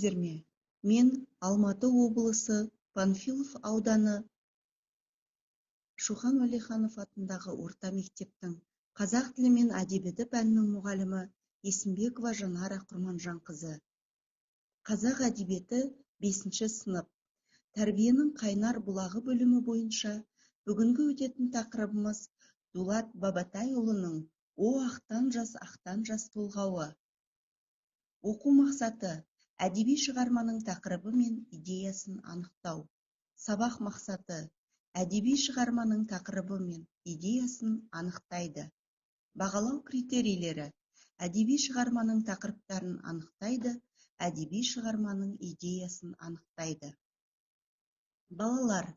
білесіздер ме? Мен Алматы облысы Панфилов ауданы Шохан Уәлиханов атындағы орта мектептің қазақ тілі мен әдебиеті пәнінің мұғалімі Есімбекова Жанара Құрманжанқызы. Қазақ әдебиеті 5-ші сынып. Тәрбиенің қайнар бұлағы бөлімі бойынша бүгінгі өтетін тақырыбымыз Дулат Бабатайұлының «О ақтан жас толғауы». Оқу мақсаты әдеби шығарманың тақырыбы мен идеясын анықтау. Сабақ мақсаты әдеби шығарманың тақырыбы мен идеясын анықтайды. Бағалау критерийлері әдеби шығарманың тақырыптарын анықтайды, әдеби шығарманың идеясын анықтайды. Балалар,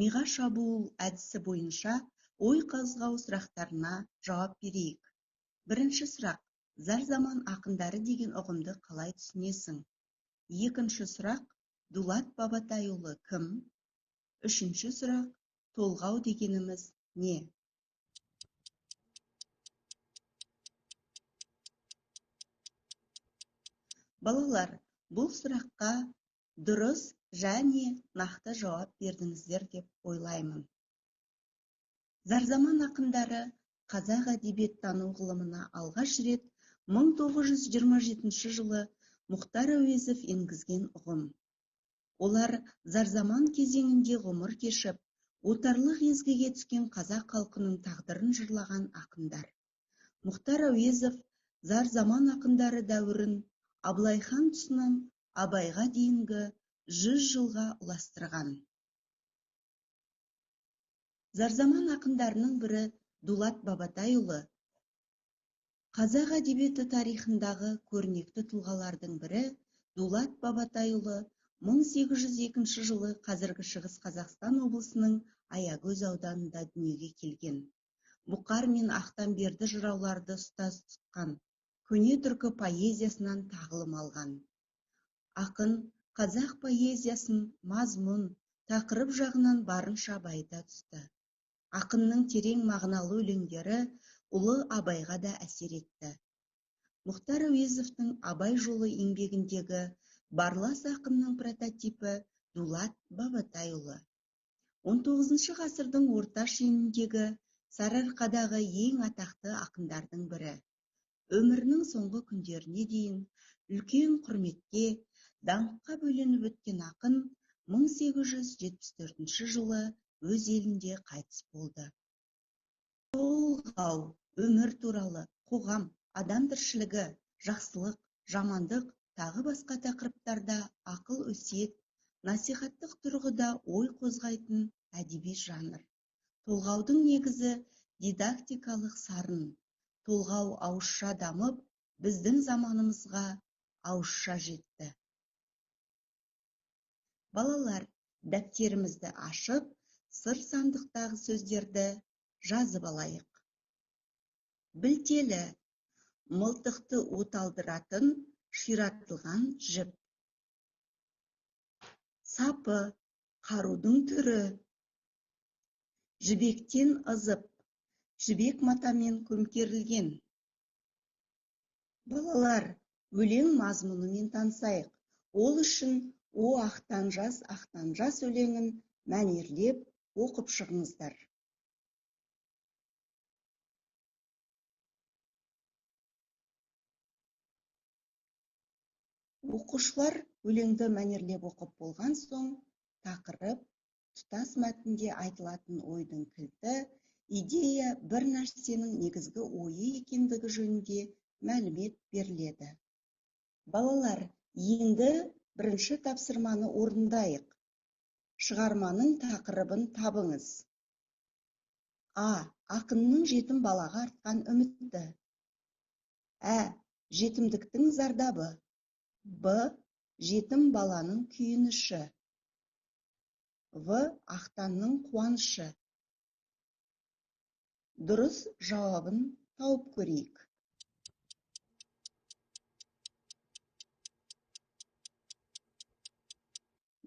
миға шабуыл әдісі бойынша ой қозғау сұрақтарына жауап берейік. Бірінші сұрақ: зар заман ақындары деген ұғымды қалай түсінесің? Екінші сұрақ: Дулат Бабатайұлы кім? Үшінші сұрақ: толғау дегеніміз не? Балалар, бұл сұраққа дұрыс және нақты жауап бердіңіздер деп ойлаймын. Зарзаман ақындары қазақ әдебиеттану ғылымына алғаш рет 1927 жылы Мұхтар Әуезов енгізген ұғым. Олар зарзаман кезеңінде ғұмыр кешіп, отарлық езгіге түскен қазақ халқының тағдырын жырлаған ақындар. Мұхтар Әуезов зарзаман ақындары дәуірін Абылайхан тұсынан Абайға дейінгі 100 жылға ұластырған. Зарзаман ақындарының бірі Дулат Бабатайұлы қазақ әдебиеті тарихындағы көрнекті тұлғалардың бірі. Дулат Бабатайұлы 1802 жылы қазіргі Шығыс Қазақстан облысының Аягөз ауданында дүниеге келген. Бұқар мен Ақтамберді жырауларды ұстаз тұтқан, көне түркі поэзиясынан тағылым алған. Ақын қазақ поэзиясын мазмұн, тақырып жағынан барынша байыта түсті. Ақынның терең мағыналы өлеңдері ұлы Абайға да әсер етті. Мұхтар Әуезовтың Абай жолы еңбегіндегі барлас ақынның прототипі Дулат Бабатайұлы. 19 ғасырдың орта шеніндегі Сарыарқадағы ең атақты ақындардың бірі. Өмірінің соңғы күндеріне дейін үлкен құрметке, даңққа бөленіп өткен ақын 1874 жылы өз елінде қайтыс болды. Толғау, өмір туралы, қоғам, адам тіршілігі, жақсылық, жамандық, тағы басқа тақырыптарда ақыл өсиет, насихаттық тұрғыда ой қозғайтын әдеби жанр. Толғаудың негізі дидактикалық сарын. Толғау ауызша дамып, біздің заманымызға ауызша жетті. Балалар, дәптерімізді ашып, сыр сандықтағы сөздерді жазып алайық. Білтелі, мылтықты оталдыратын ширатылған жіп. Сапы, қарудың түрі. Жібектен ызып, жібек матамен көмкерілген. Балалар, өлең мазмұнымен танысайық. Ол үшін «О ақтан жас» өлеңін мәнерлеп оқып шығыңыздар. Оқушылар өлеңді мәнерлеп оқып болған соң, тақырып, тұтас мәтінде айтылатын ойдың кілті, идея бір нәрсенің негізгі ойы екендігі жөнінде мәлімет беріледі. Балалар, енді бірінші тапсырманы орындайық. Шығарманың тақырыбын табыңыз. А. Ақынның жетім балаға артқан үміті. Ә. Жетімдіктің зардабы. Б. Жетім баланың күйініші. В. Ақтанның қуанышы. Дұрыс жауабын тауып көрейік.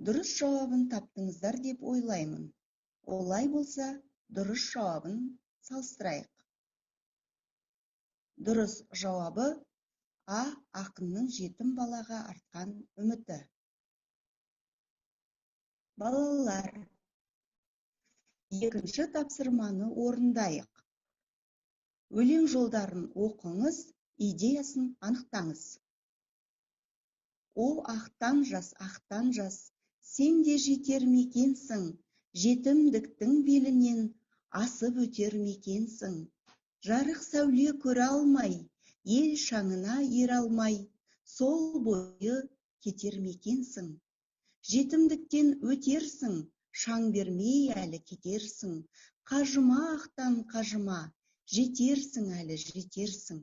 Дұрыс жауабын таптыңыздар деп ойлаймын. Олай болса, дұрыс жауабын салыстырайық. Дұрыс жауабы А. Ақынның жетім балаға артқан үміті. Балалар, екінші тапсырманы орындайық. Өлең жолдарын оқыңыз, идеясын анықтаңыз. О, ақтан жас, сен де жетер мекенсің, жетімдіктің белінен асып өтер мекенсің. Жарық сәуле көре алмай, ел шаңына ер алмай, сол бойы кетер мекенсің. Жетімдіктен өтерсің, шаң бермей әлі кетерсің. Қажыма ақтан қажыма, жетерсің әлі жетерсің.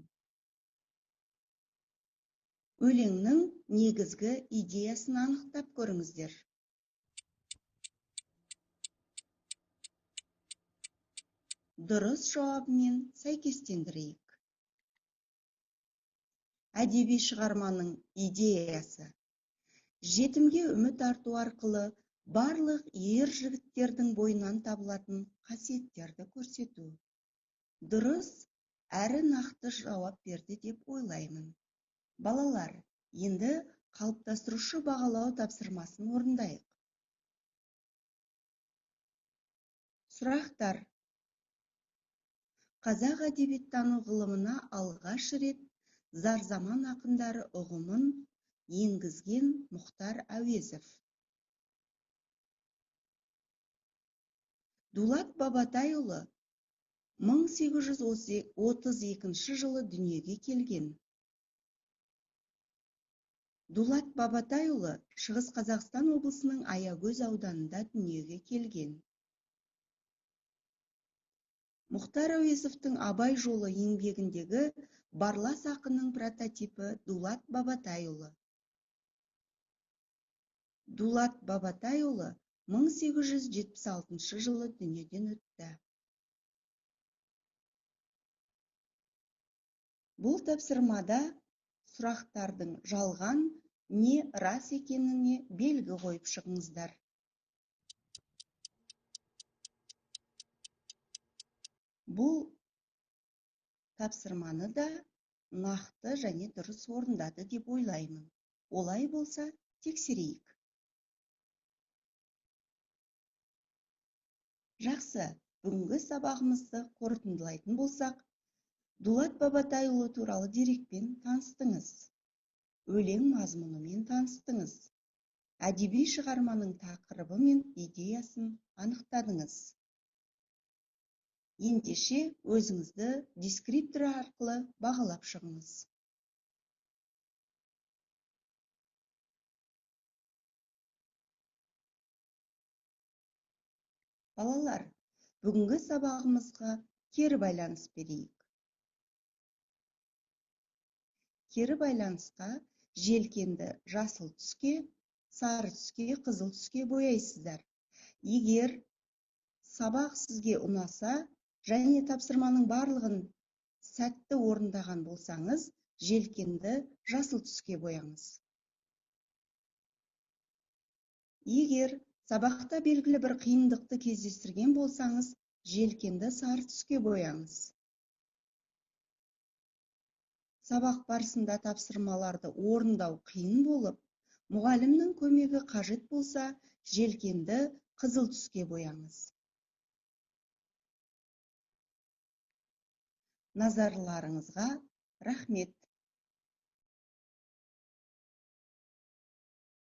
Өлеңнің негізгі идеясын анықтап көріңіздер. Дұрыс жауабымен сәйкестендірейік. Әдеби шығарманың идеясы: жетімге үміт арту арқылы барлық ер жігіттердің бойынан табылатын қасиеттерді көрсету. Дұрыс әрі нақты жауап берді деп ойлаймын. Балалар, енді қалыптастырушы бағалау тапсырмасын орындайық. Сұрақтар. Қазақ әдебиеттану ғылымына алғаш рет зар-заман ақындары ұғымын енгізген Мұхтар Әуезов. Дулат Бабатайұлы 1832 жылы дүниеге келген. Дулат Бабатайұлы Шығыс Қазақстан облысының Аягөз ауданында дүниеге келген. Мұхтар Әуезовтың Абай жолы еңбегіндегі барлас ақынның прототипі Дулат Бабатайұлы. Дулат Бабатайұлы 1876 жылы дүниеден өтті. Бұл тапсырмада сұрақтардың жалған не рас екеніне белгі қойып шығыңыздар. Бұл тапсырманы да нақты және дұрыс орындады деп ойлаймын. Олай болса, тексерейік. Жақсы, бүгінгі сабағымызды қорытындылайтын болсақ, Дулат Бабатайұлы туралы дерекпен таныстыңыз. Өлең мазмұнымен таныстыңыз. Әдеби шығарманың тақырыбы мен идеясын анықтадыңыз. Ендеше өзіңізді дескриптор арқылы бағалап шығыңыз. Балалар, бүгінгі сабағымызға кері байланыс берейік. Кері байланысқа желкенді жасыл түске, сары түске, қызыл түске бояйсыздар. Егер сабақ сізге ұнаса, және тапсырманың барлығын сәтті орындаған болсаңыз, желкенді жасыл түске бояңыз. Егер сабақта белгілі бір қиындықты кездестірген болсаңыз, желкенді сары түске бояңыз. Сабақ барысында тапсырмаларды орындау қиын болып, мұғалімнің көмегі қажет болса, желкенді қызыл түске бояңыз. Назарларыңызға рахмет.